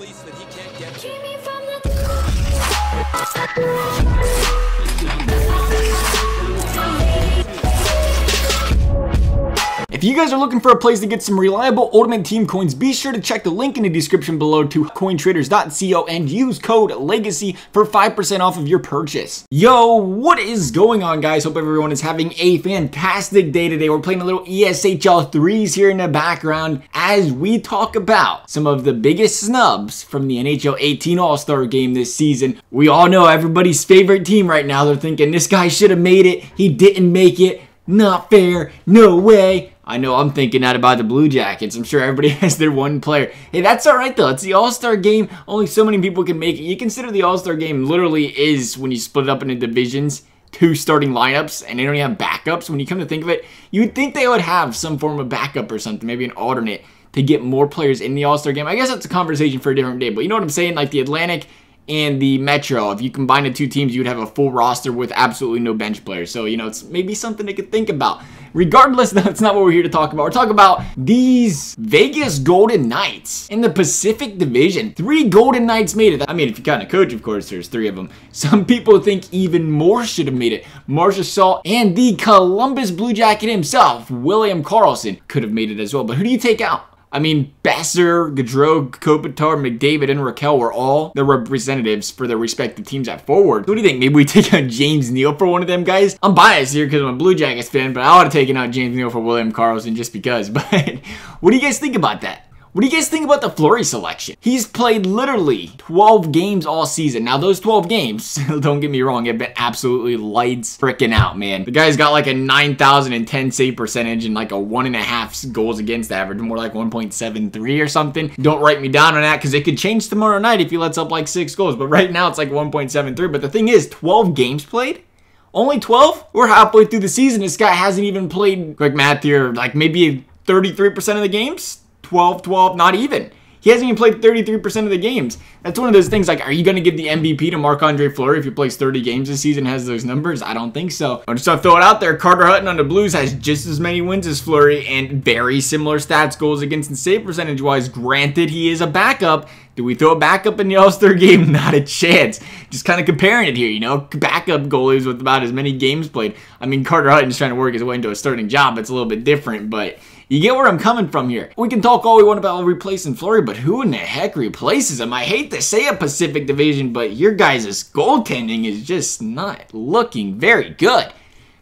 release that he can't get to. If you guys are looking for a place to get some reliable Ultimate Team coins, be sure to check the link in the description below to cointraders.co and use code LEGACY for 5% off of your purchase. Yo, what is going on, guys? Hope everyone is having a fantastic day today. We're playing a little ESHL 3s here in the background as we talk about some of the biggest snubs from the NHL 18 All-Star game this season. We all know everybody's favorite team right now. They're thinking this guy should have made it. He didn't make it. Not fair. No way. I know I'm thinking that about the Blue Jackets. I'm sure everybody has their one player. Hey, that's alright though. It's the All-Star game. Only so many people can make it. You consider the All-Star game literally is, when you split it up into divisions, 2 starting lineups, and they don't even have backups. When you come to think of it, you would think they would have some form of backup or something, maybe an alternate, to get more players in the All-Star game. I guess that's a conversation for a different day, but you know what I'm saying? Like the Atlantic and the Metro, if you combine the 2 teams, you would have a full roster with absolutely no bench players. So, you know, it's maybe something they could think about. Regardless, that's not what we're here to talk about. We're talking about these Vegas Golden Knights in the Pacific Division. 3 Golden Knights made it. I mean, if you count a coach, of course, there's 3 of them. Some people think even more should have made it. Marchessault and the Columbus Blue Jacket himself, William Karlsson, could have made it as well. But who do you take out? I mean, Besser, Gaudreau, Kopitar, McDavid, and Raquel were all the representatives for their respective teams at forward. What do you think? Maybe we take out James Neal for one of them guys? I'm biased here because I'm a Blue Jackets fan, but I would have taken out James Neal for William Karlsson just because. But what do you guys think about that? What do you guys think about the Fleury selection? He's played literally 12 games all season. Now, those 12 games, don't get me wrong, have been absolutely lights freaking out, man. The guy's got like a 9,010 save percentage and like a 1.5 goals against average, more like 1.73 or something. Don't write me down on that because it could change tomorrow night if he lets up like 6 goals. But right now, it's like 1.73. But the thing is, 12 games played? Only 12? We're halfway through the season. This guy hasn't even played, quick math here, like maybe 33% of the games? 12, not even. He hasn't even played 33% of the games. That's one of those things, like, are you going to give the MVP to Marc-Andre Fleury if he plays 30 games this season and has those numbers? I don't think so. I'm just going to throw it out there. Carter Hutton on the Blues has just as many wins as Fleury and very similar stats, goals against and save percentage-wise. Granted, he is a backup. Do we throw a backup in the All-Star game? Not a chance. Just kind of comparing it here, you know? Backup goalies with about as many games played. I mean, Carter Hutton's trying to work his way into a starting job. It's a little bit different, but you get where I'm coming from here. We can talk all we want about replacing Fleury, but who in the heck replaces him? I hate to say a Pacific Division, but your guys' goaltending is just not looking very good.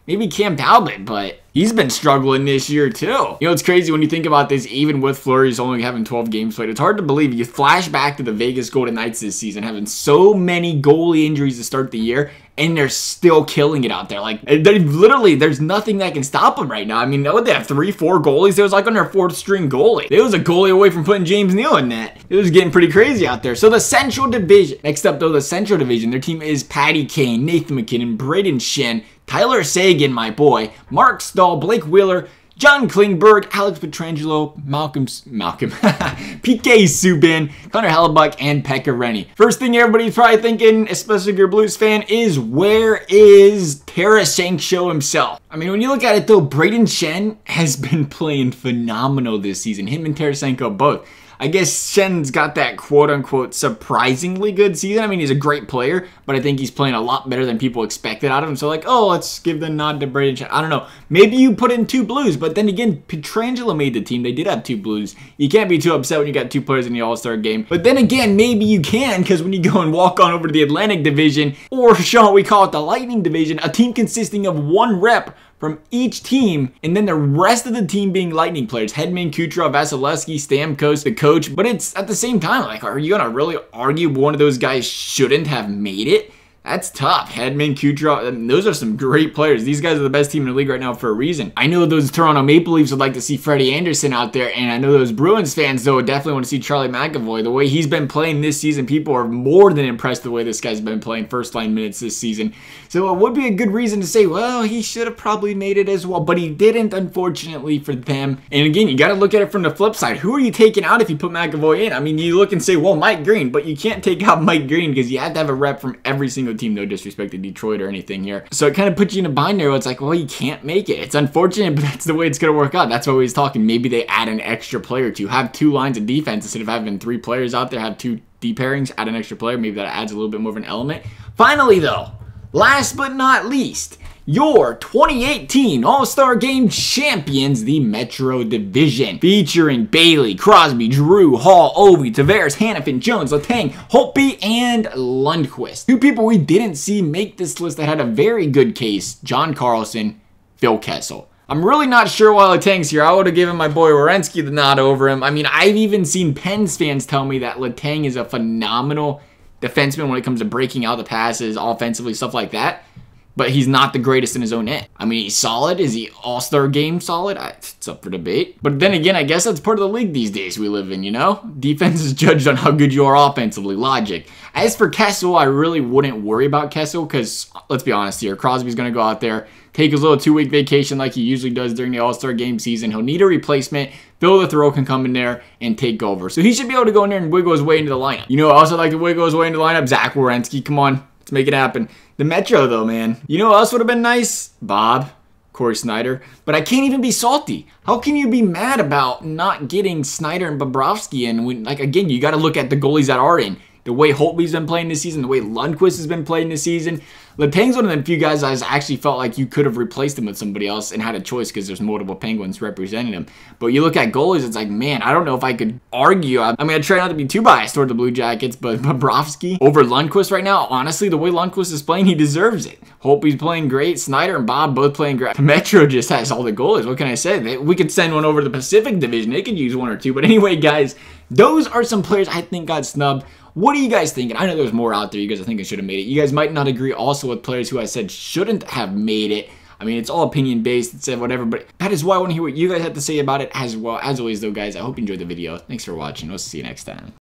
Maybe Cam Talbot, but he's been struggling this year too. You know, it's crazy when you think about this, even with Fleury's only having 12 games played. It's hard to believe. You flash back to the Vegas Golden Knights this season, having so many goalie injuries to start the year, and they're still killing it out there. Like, they literally, there's nothing that can stop them right now. I mean, what, they have 3-4 goalies? It was like on their 4th string goalie. It was a goalie away from putting James Neal in net. It was getting pretty crazy out there. So the Central Division. Next up, though, the Central Division. Their team is Patty Kane, Nathan MacKinnon, Braden Shen, Tyler Seguin, my boy, Mark Stahl, Blake Wheeler, John Klingberg, Alex Pietrangelo, Malcolm, PK Subban, Connor Hellebuck, and Pekka Rennie. First thing everybody's probably thinking, especially if you're a Blues fan, is where is Tarasenko himself? I mean, when you look at it though, Braden Shen has been playing phenomenal this season. Him and Tarasenko both. I guess Shen's got that quote-unquote surprisingly good season. I mean, he's a great player, but I think he's playing a lot better than people expected out of him. So like, oh, let's give the nod to Braden Shen. I don't know. Maybe you put in 2 Blues, but then again, Pietrangelo made the team. They did have 2 Blues. You can't be too upset when you got 2 players in the All-Star game. But then again, maybe you can, because when you go and walk on over to the Atlantic Division, or Sean, we call it the Lightning Division, a team consisting of 1 rep from each team, and then the rest of the team being Lightning players. Hedman, Kucherov, Vasilevsky, Stamkos, the coach. But it's at the same time, like, are you going to really argue one of those guys shouldn't have made it? That's tough. Hedman, Kucherov, those are some great players. These guys are the best team in the league right now for a reason. I know those Toronto Maple Leafs would like to see Freddie Anderson out there, and I know those Bruins fans, though, definitely want to see Charlie McAvoy. The way he's been playing this season, people are more than impressed the way this guy's been playing first-line minutes this season. So it would be a good reason to say, well, he should have probably made it as well, but he didn't, unfortunately, for them. And again, you got to look at it from the flip side. Who are you taking out if you put McAvoy in? I mean, you look and say, well, Mike Green, but you can't take out Mike Green because you have to have a rep from every single the team. No disrespect to Detroit or anything here. So it kind of puts you in a bind there where it's like, well, you can't make it. It's unfortunate, but that's the way it's going to work out. That's why he's talking. Maybe they add an extra player to have 2 lines of defense instead of having 3 players out there, have 2 D pairings, add an extra player. Maybe that adds a little bit more of an element. Finally, though, last but not least, your 2018 All-Star Game champions, the Metro Division, featuring Bailey, Crosby, Drew, Hall, Ovi, Tavares, Hannafin, Jones, Letang, Holtby, and Lundqvist. 2 people we didn't see make this list that had a very good case: John Carlson, Phil Kessel. I'm really not sure why Letang's here. I would have given my boy Werenski the nod over him. I mean, I've even seen Pens fans tell me that Letang is a phenomenal defenseman when it comes to breaking out the passes, offensively, stuff like that. But he's not the greatest in his own end. I mean, he's solid. Is he All-Star Game solid? It's up for debate. But then again, I guess that's part of the league these days we live in, you know? Defense is judged on how good you are offensively. Logic. As for Kessel, I really wouldn't worry about Kessel because, let's be honest here, Crosby's going to go out there, take his little 2-week vacation like he usually does during the All-Star Game season. He'll need a replacement. Phil the Throw can come in there and take over. So he should be able to go in there and wiggle his way into the lineup. You know, I also like to wiggle his way into the lineup. Zach Werenski, come on. Let's make it happen. The Metro, though, man. You know what else would have been nice? Bob, Corey Snyder. But I can't even be salty. How can you be mad about not getting Snyder and Bobrovsky in? When, like, again, you got to look at the goalies that are in. The way Holtby's been playing this season, the way Lundqvist has been playing this season. Letang's one of the few guys I actually felt like you could have replaced him with somebody else and had a choice because there's multiple Penguins representing him. But you look at goalies, it's like, man, I don't know if I could argue. I mean, I try not to be too biased toward the Blue Jackets, but Bobrovsky over Lundqvist right now, honestly, the way Lundqvist is playing, he deserves it. Holtby's playing great. Snyder and Bob both playing great. Metro just has all the goalies. What can I say? We could send one over to the Pacific Division. They could use 1 or 2. But anyway, guys, those are some players I think got snubbed. What are you guys thinking? I know there's more out there you guys I think I should have made it. You guys might not agree also with players who I said shouldn't have made it. I mean, it's all opinion based, it's whatever, but that is why I want to hear what you guys have to say about it as well. As always though, guys, I hope you enjoyed the video. Thanks for watching. We'll see you next time.